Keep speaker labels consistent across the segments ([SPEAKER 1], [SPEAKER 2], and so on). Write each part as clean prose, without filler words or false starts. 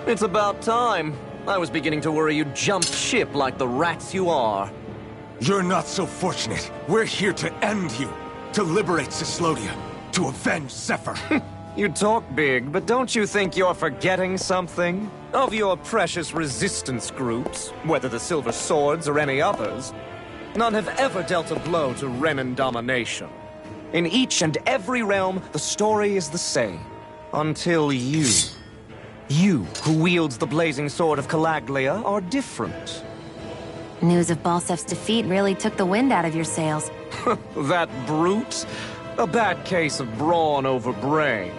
[SPEAKER 1] It's about time. I was beginning to worry you'd jumped ship like the rats you are.
[SPEAKER 2] You're not so fortunate. We're here to end you. To liberate Cyslodia. To avenge Zephyr.
[SPEAKER 1] You talk big, but don't you think you're forgetting something? Of your precious resistance groups, whether the Silver Swords or any others, none have ever dealt a blow to Renan domination. In each and every realm, the story is the same. Until you. You, who wields the blazing sword of Calaglia, are different.
[SPEAKER 3] News of Balsef's defeat really took the wind out of your sails.
[SPEAKER 1] That brute? A bad case of brawn over brain.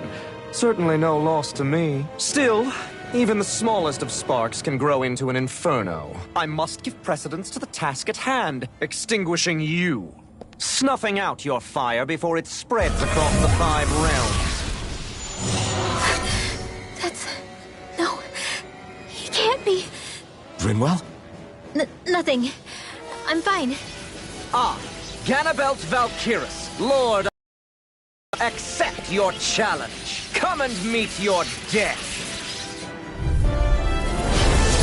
[SPEAKER 1] Certainly no loss to me. Still, even the smallest of sparks can grow into an inferno. I must give precedence to the task at hand, extinguishing you. Snuffing out your fire before it spreads across the 5 realms.
[SPEAKER 3] No, he can't be.
[SPEAKER 2] Rinwell?
[SPEAKER 3] Nothing. I'm fine.
[SPEAKER 1] Ah, Ganabelt Valkyris, Lord, accept your challenge. Come and meet your death.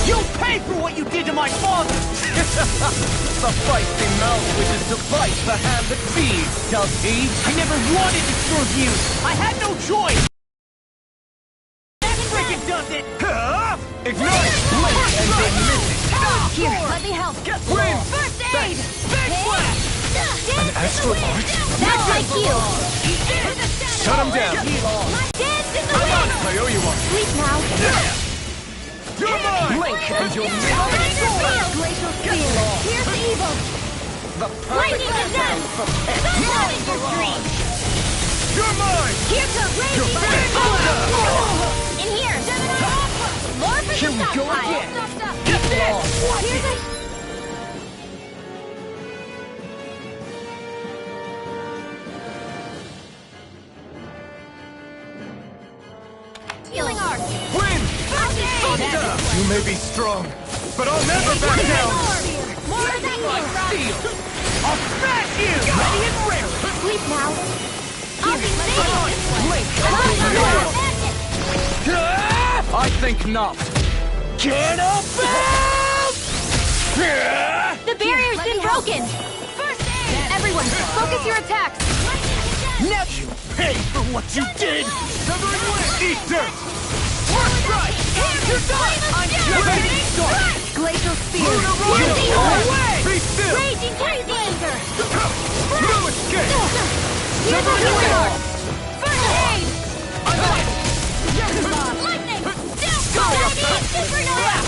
[SPEAKER 4] You'll pay for what you did to my father!
[SPEAKER 1] The feisty mouth wishes to bite the hand that feeds, does he?
[SPEAKER 4] I never wanted to serve you! I had no choice! That frickin' does it!
[SPEAKER 1] Ignite! Blink and then miss it!
[SPEAKER 3] Here, let me help.
[SPEAKER 1] Win!
[SPEAKER 3] First aid!
[SPEAKER 4] Big flash!
[SPEAKER 2] An astral art?
[SPEAKER 3] That's like you.
[SPEAKER 1] Shut him down!
[SPEAKER 3] My dance is the wind!
[SPEAKER 1] I owe you one.
[SPEAKER 3] Sleep now.
[SPEAKER 1] You're mine! Blink and you'll miss it!
[SPEAKER 3] Glacial spear. Here's the evil.
[SPEAKER 1] The
[SPEAKER 3] Lightning
[SPEAKER 1] perfect
[SPEAKER 3] to them.
[SPEAKER 1] for pets.
[SPEAKER 3] That is your dream.
[SPEAKER 1] You're mine!
[SPEAKER 3] Here comes raging thunder. In here. More for
[SPEAKER 1] Here
[SPEAKER 3] the
[SPEAKER 1] we go
[SPEAKER 3] stockpile.
[SPEAKER 1] again.
[SPEAKER 3] Get this. Here's the... Healing arc.
[SPEAKER 1] Win! You may be strong, but I'll never back down!
[SPEAKER 3] More of that
[SPEAKER 1] Steel!
[SPEAKER 4] I'll smash you! Ready and ready!
[SPEAKER 3] Sleep now. I'll be
[SPEAKER 1] Blink!
[SPEAKER 3] safe.
[SPEAKER 1] I think not.
[SPEAKER 3] The barrier's been broken. First aid. Everyone, focus your attacks.
[SPEAKER 4] Now you pay for what you did!
[SPEAKER 1] Severing Wind! Eat dirt!
[SPEAKER 4] First strike! You're done! I'm just getting started!
[SPEAKER 3] Glacial spear.
[SPEAKER 4] Here's the way!
[SPEAKER 1] Be still!
[SPEAKER 3] Raging Blazer.
[SPEAKER 1] No escape!
[SPEAKER 3] Here's the healing arc. First aid. Lightning. Supernova.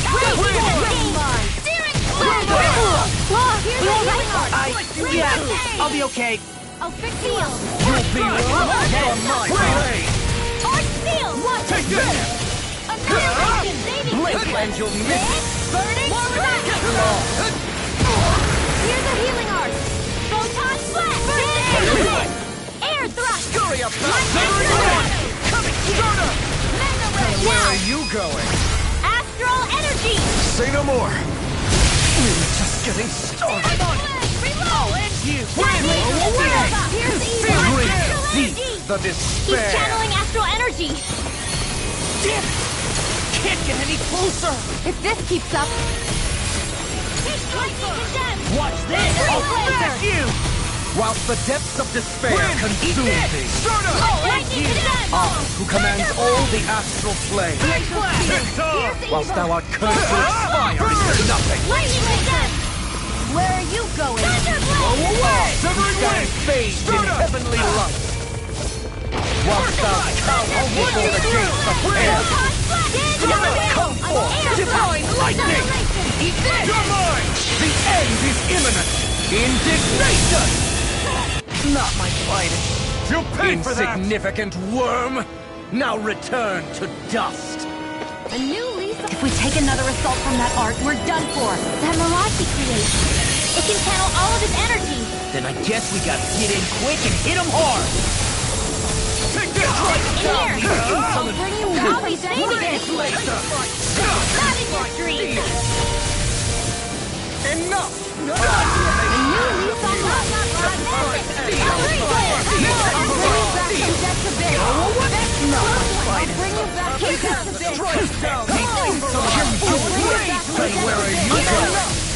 [SPEAKER 3] Steering Here's the healing arc.
[SPEAKER 4] Yeah, I'll be okay.
[SPEAKER 3] I'll fix the field.
[SPEAKER 1] You'll be on my blade!
[SPEAKER 3] Arc seal.
[SPEAKER 1] Take this!
[SPEAKER 3] Annihilation. Saving.
[SPEAKER 1] Blink and you'll miss it!
[SPEAKER 3] Burning strike. Here's a healing arc. Photon flash. Air thrust.
[SPEAKER 1] Hurry up now!
[SPEAKER 3] Coming here! Mega Ray!
[SPEAKER 1] Where
[SPEAKER 3] Now!
[SPEAKER 1] are you going?
[SPEAKER 3] Astral Energy!
[SPEAKER 2] Say no more!
[SPEAKER 1] We're just getting started!
[SPEAKER 3] Reload!
[SPEAKER 4] You!
[SPEAKER 3] Here's the evil! Astral
[SPEAKER 1] Deep
[SPEAKER 3] Energy!
[SPEAKER 1] the
[SPEAKER 3] He's
[SPEAKER 1] despair!
[SPEAKER 3] channeling Astral Energy!
[SPEAKER 4] Damn it! Can't get any closer!
[SPEAKER 3] If this keeps up... Lightning condemned!
[SPEAKER 4] Watch this! I'll smash you!
[SPEAKER 1] Whilst the depths of despair consume thee,
[SPEAKER 3] Lightning condemned!
[SPEAKER 1] I, who commands all the astral flame,
[SPEAKER 3] Here's the
[SPEAKER 1] whilst
[SPEAKER 3] evil!
[SPEAKER 1] thou art cursed to expire into nothing,
[SPEAKER 3] Lightning condemned! Where are you going?
[SPEAKER 1] I, who stands bathed in heavenly light, whilst thou cowers before the gates of hell, come forth, divine lightning!
[SPEAKER 3] Eat this!
[SPEAKER 1] You're mine! The end is imminent! Indignation! Not my finest.
[SPEAKER 2] You'll pay for that!
[SPEAKER 1] Insignificant worm! Now return to dust!
[SPEAKER 3] A new lease. If we take another assault from that art, we're done for. That mirage he creates. It can channel all of his energy.
[SPEAKER 4] Then I guess we gotta get in quick and hit him hard!
[SPEAKER 1] Take this!
[SPEAKER 3] In here! I'll bring you back from saving it! Not in your dreams!
[SPEAKER 1] Enough!
[SPEAKER 3] A new lease on life! I'll bring you back from death to bed! I'll bring you back from death to bed!
[SPEAKER 1] Strike down the insolent
[SPEAKER 3] I'll bring you back from
[SPEAKER 1] And where are you going?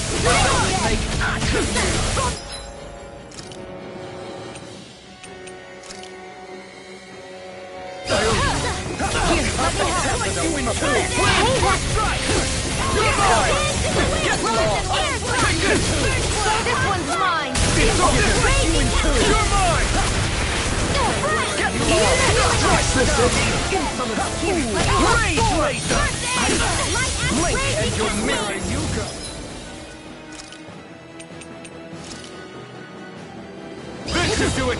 [SPEAKER 3] This one's mine!
[SPEAKER 1] It's over! You're mine! Blink and you'll mirror you go!
[SPEAKER 2] This should do it!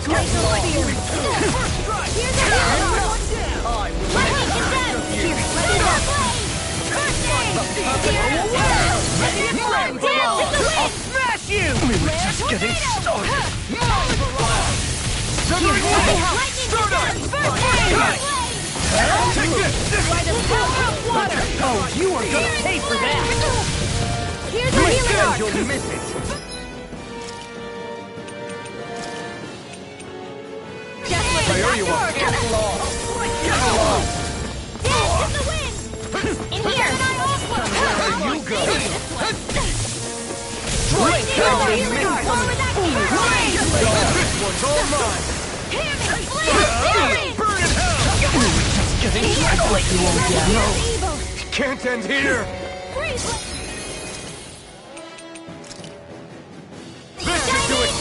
[SPEAKER 4] I'll smash you!
[SPEAKER 1] We were just getting started!
[SPEAKER 4] Oh, you are gonna pay for that!
[SPEAKER 3] Here's the
[SPEAKER 1] Blink
[SPEAKER 3] healing
[SPEAKER 1] and
[SPEAKER 3] arc!
[SPEAKER 1] you'll miss it!
[SPEAKER 3] Just like
[SPEAKER 1] Where are you?
[SPEAKER 3] Dr.
[SPEAKER 1] Get
[SPEAKER 3] Order.
[SPEAKER 1] lost!
[SPEAKER 3] Dance in the wind! In here!
[SPEAKER 1] Where you go?
[SPEAKER 3] Blink
[SPEAKER 1] and you'll
[SPEAKER 3] healing
[SPEAKER 1] miss
[SPEAKER 3] arc! Over that
[SPEAKER 1] This one's all mine!
[SPEAKER 3] Burn
[SPEAKER 1] in hell! We were just getting started!
[SPEAKER 3] evil!
[SPEAKER 2] Can't end here!
[SPEAKER 3] Freeze!
[SPEAKER 2] This should do it!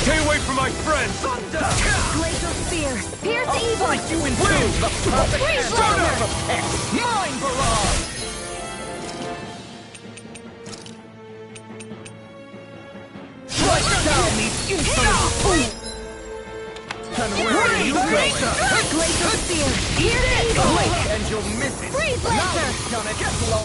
[SPEAKER 2] Stay away from my friends!
[SPEAKER 3] Glacial Spear! Pierce the evil!
[SPEAKER 1] You improve the perfect
[SPEAKER 3] Freeze
[SPEAKER 1] answer
[SPEAKER 3] Laser!
[SPEAKER 1] of a pet! Mine barrage! Strike down these insolent fools! And where are you going?
[SPEAKER 3] Glacial Spear! Pierce the evil!
[SPEAKER 1] Blink and you'll miss it!
[SPEAKER 3] Freeze
[SPEAKER 1] Now
[SPEAKER 3] Laser!
[SPEAKER 1] it's gonna get low!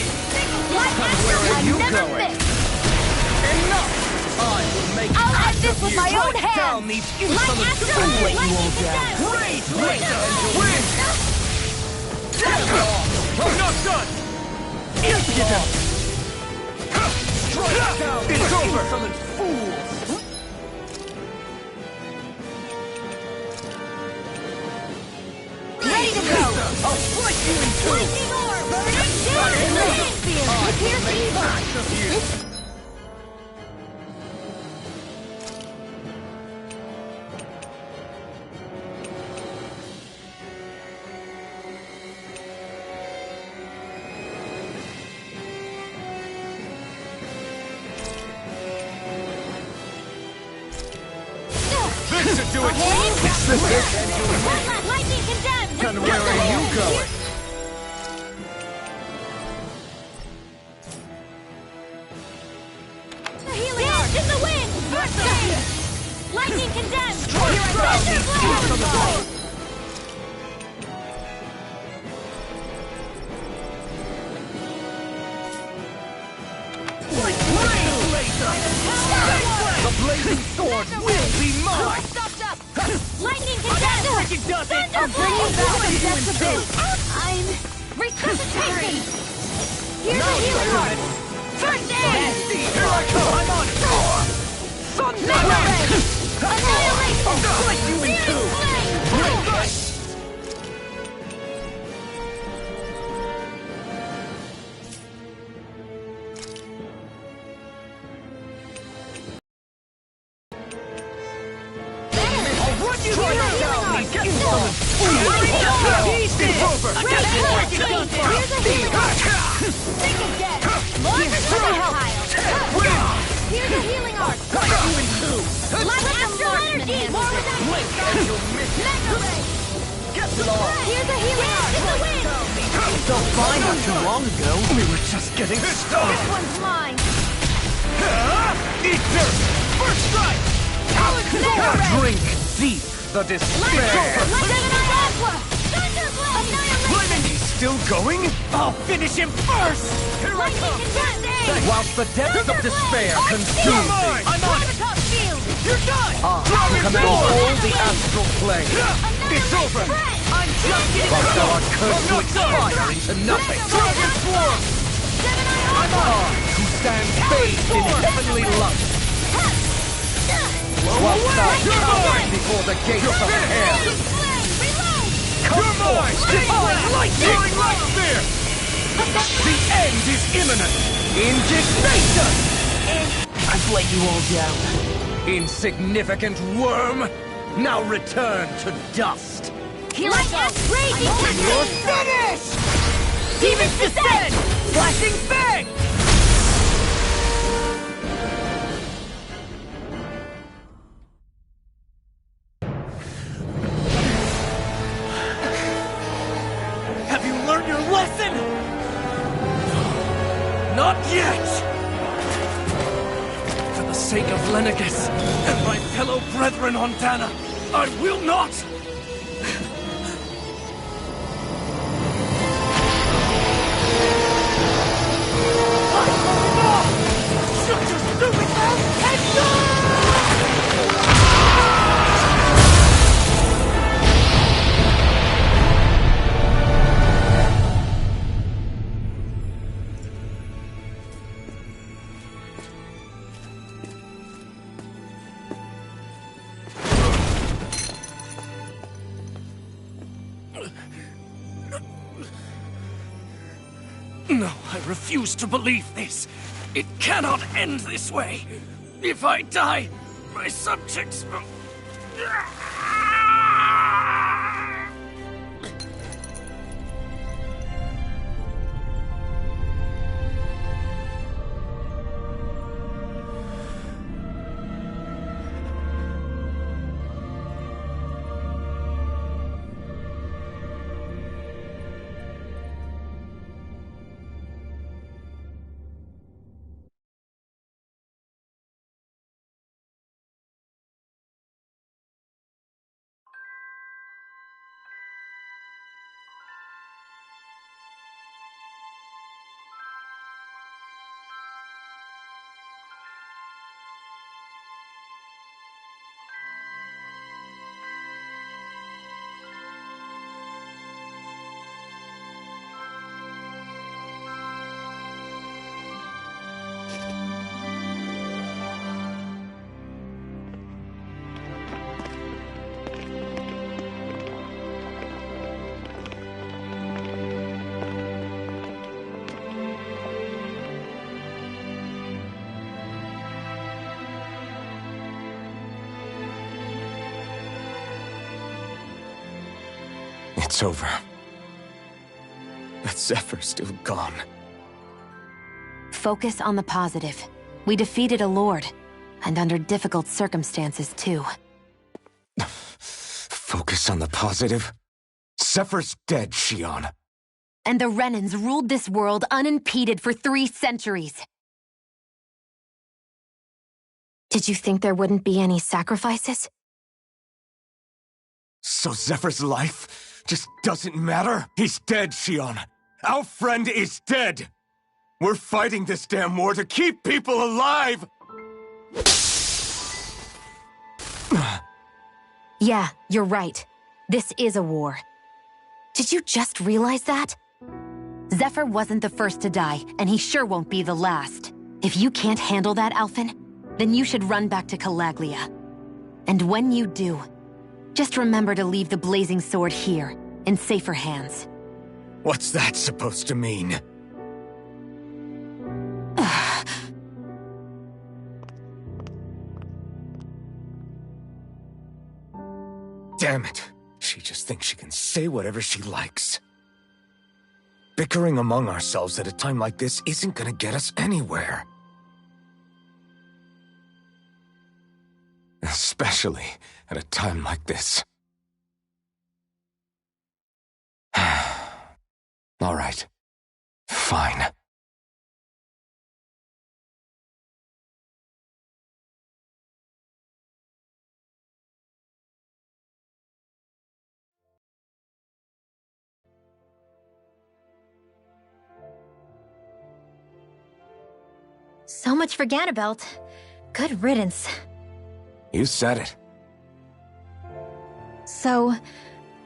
[SPEAKER 3] Where are you going?
[SPEAKER 1] Enough! I will make
[SPEAKER 3] I'll end this with my own
[SPEAKER 1] Strike down
[SPEAKER 3] hands!
[SPEAKER 1] these
[SPEAKER 3] Like
[SPEAKER 1] insolent
[SPEAKER 3] Astro
[SPEAKER 1] fools!
[SPEAKER 3] and Lightning Condemned!
[SPEAKER 1] Great! Blink and you'll win!
[SPEAKER 2] I'm not done!
[SPEAKER 1] Impudent! Strike down
[SPEAKER 2] It's
[SPEAKER 1] these
[SPEAKER 2] over!
[SPEAKER 1] insolent fools!
[SPEAKER 3] Ready to go!
[SPEAKER 1] I'll split you in two!
[SPEAKER 3] Lightning Orb! Glacial Spear! Pierce the evil!
[SPEAKER 2] This should do it!
[SPEAKER 1] Is this it?
[SPEAKER 3] Lightning condemned!
[SPEAKER 1] And where are you going?
[SPEAKER 3] The healing arc! In the wind! Lightning condemned! Here I
[SPEAKER 4] The blazing sword will be mine!
[SPEAKER 3] Lightning contender!
[SPEAKER 4] Freaking does it!
[SPEAKER 3] I'll bring you back from depths abyss! I'm resuscitating! Here's a healing heart! First aid!
[SPEAKER 4] Here I come! I'm on it!
[SPEAKER 3] Mega Ray! Annihilation!
[SPEAKER 4] Split you in two!
[SPEAKER 3] Flame!
[SPEAKER 4] I'll run you through
[SPEAKER 3] Here's a
[SPEAKER 4] the
[SPEAKER 3] healing heart!
[SPEAKER 4] Get some!
[SPEAKER 3] Here's a healing heart! Think again! More projectile! Here's a healing heart! Like astral energy! More with that! Mega Ray! Here's a healing heart! Get the wind!
[SPEAKER 4] Felt fine not too long ago. We were just getting started.
[SPEAKER 3] This one's mine!
[SPEAKER 2] Eat dirt!
[SPEAKER 4] First strike!
[SPEAKER 3] Mega Ray!
[SPEAKER 1] Drink deep the despair.
[SPEAKER 3] Gemini Aqua! Thunderblade! Annihilation!
[SPEAKER 2] He's still going?
[SPEAKER 4] I'll finish him first!
[SPEAKER 2] Here I come!
[SPEAKER 1] Whilst the depths of despair consume thee,
[SPEAKER 4] I'm on it!
[SPEAKER 3] Top shield!
[SPEAKER 4] You're done!
[SPEAKER 1] I command all the astral plane.
[SPEAKER 2] It's over!
[SPEAKER 4] I'm just getting
[SPEAKER 1] But thou art
[SPEAKER 4] started!
[SPEAKER 1] cursed to expire into nothing.
[SPEAKER 4] Dragon Swarm!
[SPEAKER 3] Gemini
[SPEAKER 1] I'm on, who stands bathed in heavenly light. Whilst thou cowering before the gates of hell. Come forth, divine lightning!
[SPEAKER 2] Light spear!
[SPEAKER 1] The end is imminent! Indignation!
[SPEAKER 4] I've let you all down.
[SPEAKER 1] Insignificant worm! Now return to dust!
[SPEAKER 3] Like X raging
[SPEAKER 4] You're finished! Demons descend! Flashing bang! Have you learned your lesson? Not yet! For the sake of Lenegus and my fellow brethren on Dana, I will not! Shut your stupid mouth and die! No, I refuse to believe this. It cannot end this way. If I die, my subjects will...
[SPEAKER 2] It's over. That Zephyr's still gone.
[SPEAKER 5] Focus on the positive. We defeated a lord, and under difficult circumstances, too.
[SPEAKER 2] Focus on the positive? Zephyr's dead, Xion.
[SPEAKER 5] And the Renans ruled this world unimpeded for 3 centuries. Did you think there wouldn't be any sacrifices?
[SPEAKER 2] So Zephyr's life just doesn't matter? He's dead, Xion. Our friend is dead. We're fighting this damn war to keep people alive!
[SPEAKER 5] Yeah, you're right. This is a war. Did you just realize that? Zephyr wasn't the first to die, and he sure won't be the last. If you can't handle that, Alphen, then you should run back to Calaglia. And when you do, just remember to leave the Blazing Sword here, in safer hands.
[SPEAKER 2] What's that supposed to mean? Damn it. She just thinks she can say whatever she likes. Bickering among ourselves at a time like this isn't gonna get us anywhere. Especially at a time like this. All right. Fine.
[SPEAKER 3] So much for Ganabelt. Good riddance.
[SPEAKER 2] You said it.
[SPEAKER 3] So,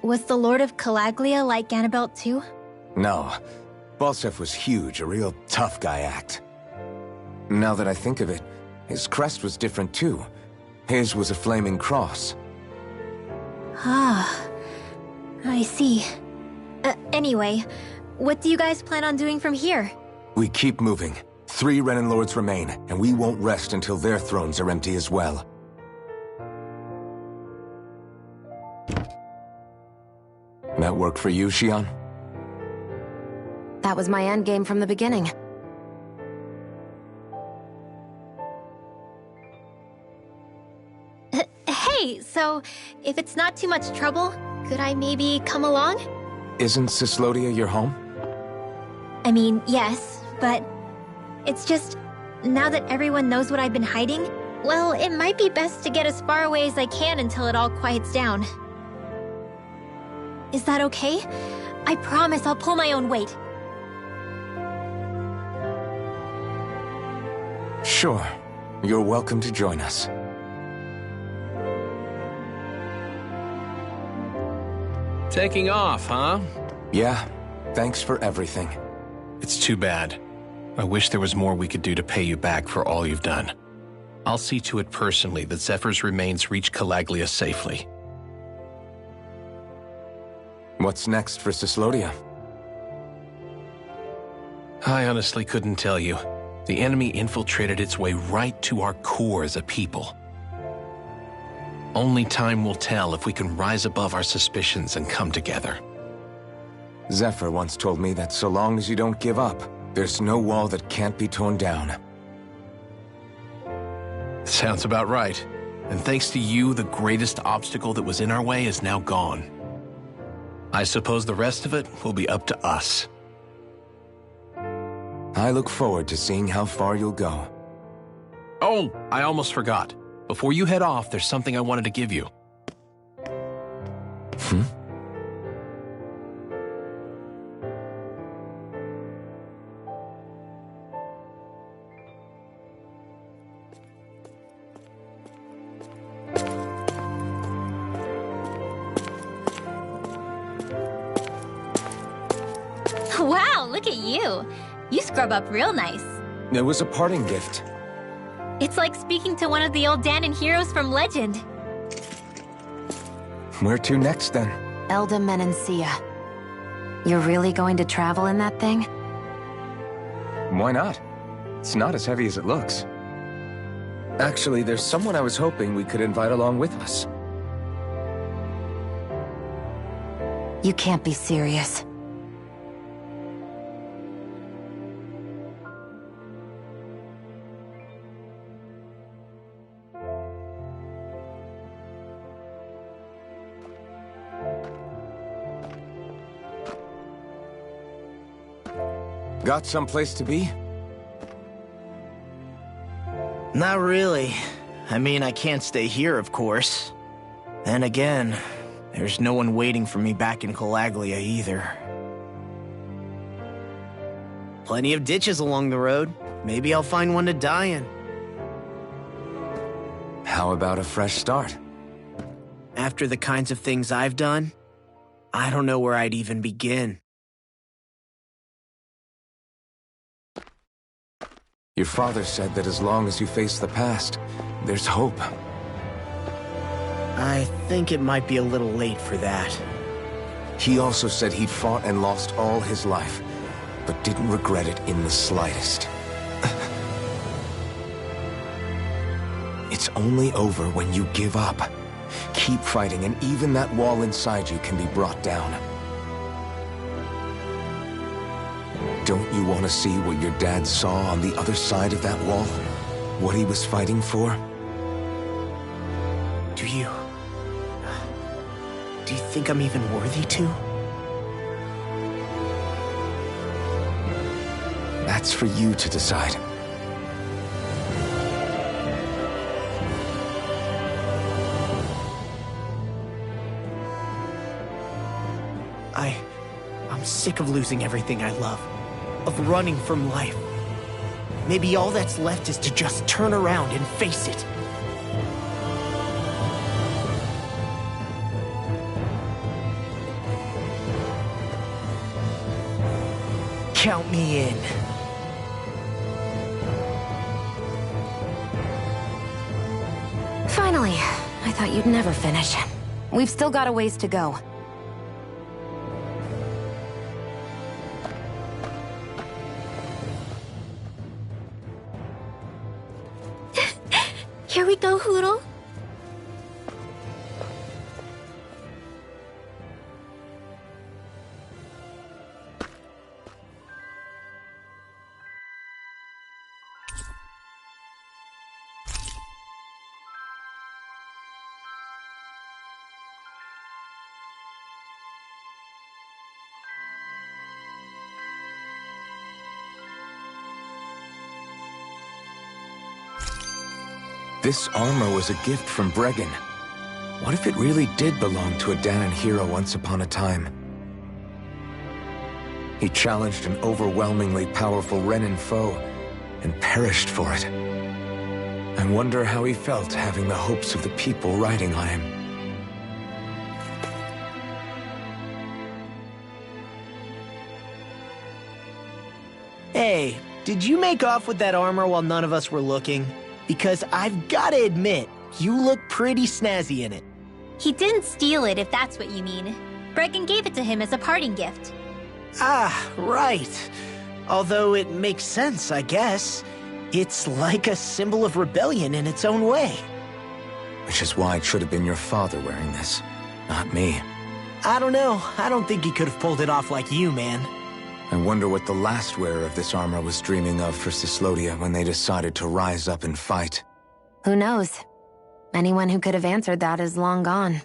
[SPEAKER 3] was the Lord of Calaglia like Ganabelt too?
[SPEAKER 2] No. Balseph was huge, a real tough guy act. Now that I think of it, his crest was different too. His was a flaming cross.
[SPEAKER 3] Ah, I see. Anyway, what do you guys plan on doing from here?
[SPEAKER 2] We keep moving. 3 Renan Lords remain, and we won't rest until their thrones are empty as well. That work for you, Xion?
[SPEAKER 5] That was my endgame from the beginning.
[SPEAKER 3] Hey, so, if it's not too much trouble, could I maybe come along?
[SPEAKER 2] Isn't Cyslodia your home?
[SPEAKER 3] I mean, yes, but it's just, now that everyone knows what I've been hiding, well, it might be best to get as far away as I can until it all quiets down. Is that okay? I promise I'll pull my own weight.
[SPEAKER 2] Sure. You're welcome to join us.
[SPEAKER 6] Taking off, huh?
[SPEAKER 2] Yeah. Thanks for everything.
[SPEAKER 6] It's too bad. I wish there was more we could do to pay you back for all you've done. I'll see to it personally that Zephyr's remains reach Calaglia safely.
[SPEAKER 2] What's next for Cyslodia?
[SPEAKER 6] I honestly couldn't tell you. The enemy infiltrated its way right to our core as a people. Only time will tell if we can rise above our suspicions and come together.
[SPEAKER 2] Zephyr once told me that so long as you don't give up, there's no wall that can't be torn down.
[SPEAKER 6] Sounds about right. And thanks to you, the greatest obstacle that was in our way is now gone. I suppose the rest of it will be up to us.
[SPEAKER 2] I look forward to seeing how far you'll go.
[SPEAKER 6] Oh, I almost forgot. Before you head off, there's something I wanted to give you.
[SPEAKER 3] Wow, look at you! You scrub up real nice.
[SPEAKER 2] It was a parting gift.
[SPEAKER 3] It's like speaking to one of the old Dahnan heroes from legend.
[SPEAKER 2] Where to next, then?
[SPEAKER 5] Elda Menancia. You're really going to travel in that thing?
[SPEAKER 2] Why not? It's not as heavy as it looks. Actually, there's someone I was hoping we could invite along with us.
[SPEAKER 5] You can't be serious.
[SPEAKER 2] Got someplace to be?
[SPEAKER 7] Not really. I mean, I can't stay here, of course. Then again, There's no one waiting for me back in Calaglia either. Plenty of ditches along the road. Maybe I'll find one to die in.
[SPEAKER 2] How about a fresh start?
[SPEAKER 7] After the kinds of things I've done, I don't know where I'd even begin.
[SPEAKER 2] Your father said that as long as you face the past, there's hope.
[SPEAKER 7] I think it might be a little late for that.
[SPEAKER 2] He also said he'd fought and lost all his life, but didn't regret it in the slightest. It's only over when you give up. Keep fighting, and even that wall inside you can be brought down. Don't you want to see what your dad saw on the other side of that wall? What he was fighting for?
[SPEAKER 7] Do you think I'm even worthy to?
[SPEAKER 2] That's for you to decide.
[SPEAKER 7] I'm sick of losing everything I love, of running from life. Maybe all that's left is to just turn around and face it. Count me in.
[SPEAKER 5] Finally, I thought you'd never finish. We've still got a ways to go.
[SPEAKER 3] Here we go, Hootle.
[SPEAKER 2] This armor was a gift from Bregan. What if it really did belong to a Dahnan hero once upon a time? He challenged an overwhelmingly powerful Renan foe, and perished for it. I wonder how he felt having the hopes of the people riding on him.
[SPEAKER 7] Hey, did you make off with that armor while none of us were looking? Because I've gotta admit, you look pretty snazzy in it.
[SPEAKER 3] He didn't steal it, if that's what you mean. Bregan gave it to him as a parting gift.
[SPEAKER 7] Ah, right. Although it makes sense, I guess. It's like a symbol of rebellion in its own way.
[SPEAKER 2] Which is why it should have been your father wearing this, not me.
[SPEAKER 7] I don't know. I don't think he could have pulled it off like you, man.
[SPEAKER 2] I wonder what the last wearer of this armor was dreaming of for Cyslodia when they decided to rise up and fight.
[SPEAKER 5] Who knows? Anyone who could have answered that is long gone.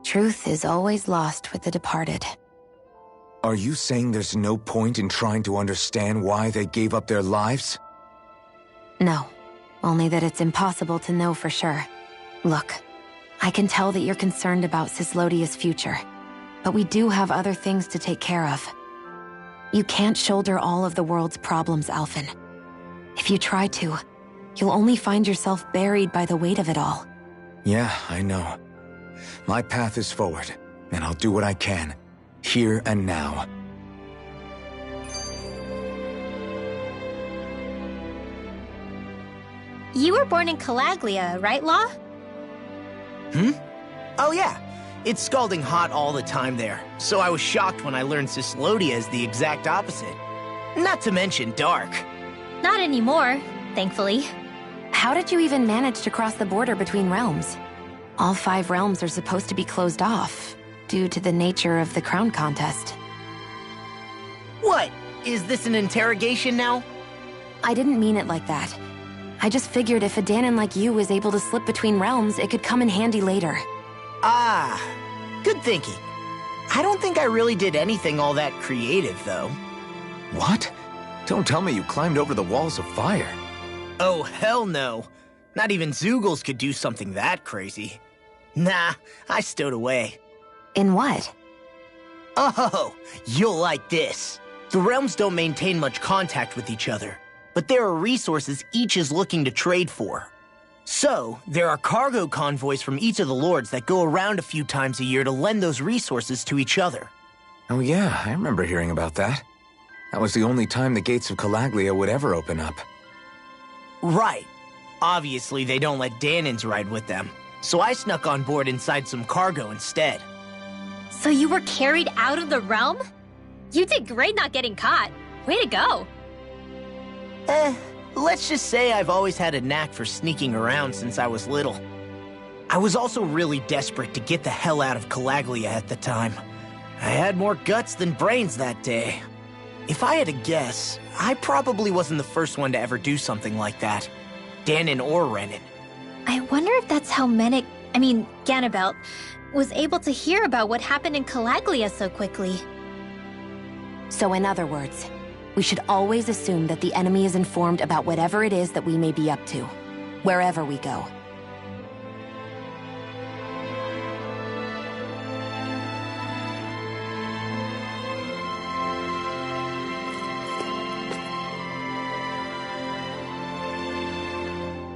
[SPEAKER 5] Truth is always lost with the departed.
[SPEAKER 2] Are you saying there's no point in trying to understand why they gave up their lives?
[SPEAKER 5] No, only that it's impossible to know for sure. Look, I can tell that you're concerned about Cyslodia's future, but we do have other things to take care of. You can't shoulder all of the world's problems, Alphen. If you try to, you'll only find yourself buried by the weight of it all.
[SPEAKER 2] Yeah, I know. My path is forward, and I'll do what I can, here and now.
[SPEAKER 3] You were born in Calaglia, right, Law?
[SPEAKER 7] Oh yeah. It's scalding hot all the time there, so I was shocked when I learned Cyslodia is the exact opposite. Not to mention dark.
[SPEAKER 3] Not anymore, thankfully.
[SPEAKER 5] How did you even manage to cross the border between realms? All 5 realms are supposed to be closed off, due to the nature of the crown contest.
[SPEAKER 7] What? Is this an interrogation now?
[SPEAKER 5] I didn't mean it like that. I just figured if a Dahnan like you was able to slip between realms, it could come in handy later.
[SPEAKER 7] Ah, good thinking. I don't think I really did anything all that creative, though.
[SPEAKER 2] What? Don't tell me you climbed over the walls of fire.
[SPEAKER 7] Oh, hell no. Not even Zeugles could do something that crazy. Nah, I stowed away.
[SPEAKER 5] In what?
[SPEAKER 7] Oh, you'll like this. The realms don't maintain much contact with each other, but there are resources each is looking to trade for. So, there are cargo convoys from each of the lords that go around a few times a year to lend those resources to each other.
[SPEAKER 2] Oh yeah, I remember hearing about that. That was the only time the gates of Calaglia would ever open up.
[SPEAKER 7] Right. Obviously, they don't let Dahnans ride with them, so I snuck on board inside some cargo instead.
[SPEAKER 3] So you were carried out of the realm? You did great not getting caught. Way to go.
[SPEAKER 7] Let's just say I've always had a knack for sneaking around since I was little. I was also really desperate to get the hell out of Calaglia at the time. I had more guts than brains that day. If I had to guess, I probably wasn't the first one to ever do something like that. Dahnan or Renan.
[SPEAKER 3] I wonder if that's how Ganabelt, was able to hear about what happened in Calaglia so quickly.
[SPEAKER 5] So in other words, we should always assume that the enemy is informed about whatever it is that we may be up to, wherever we go.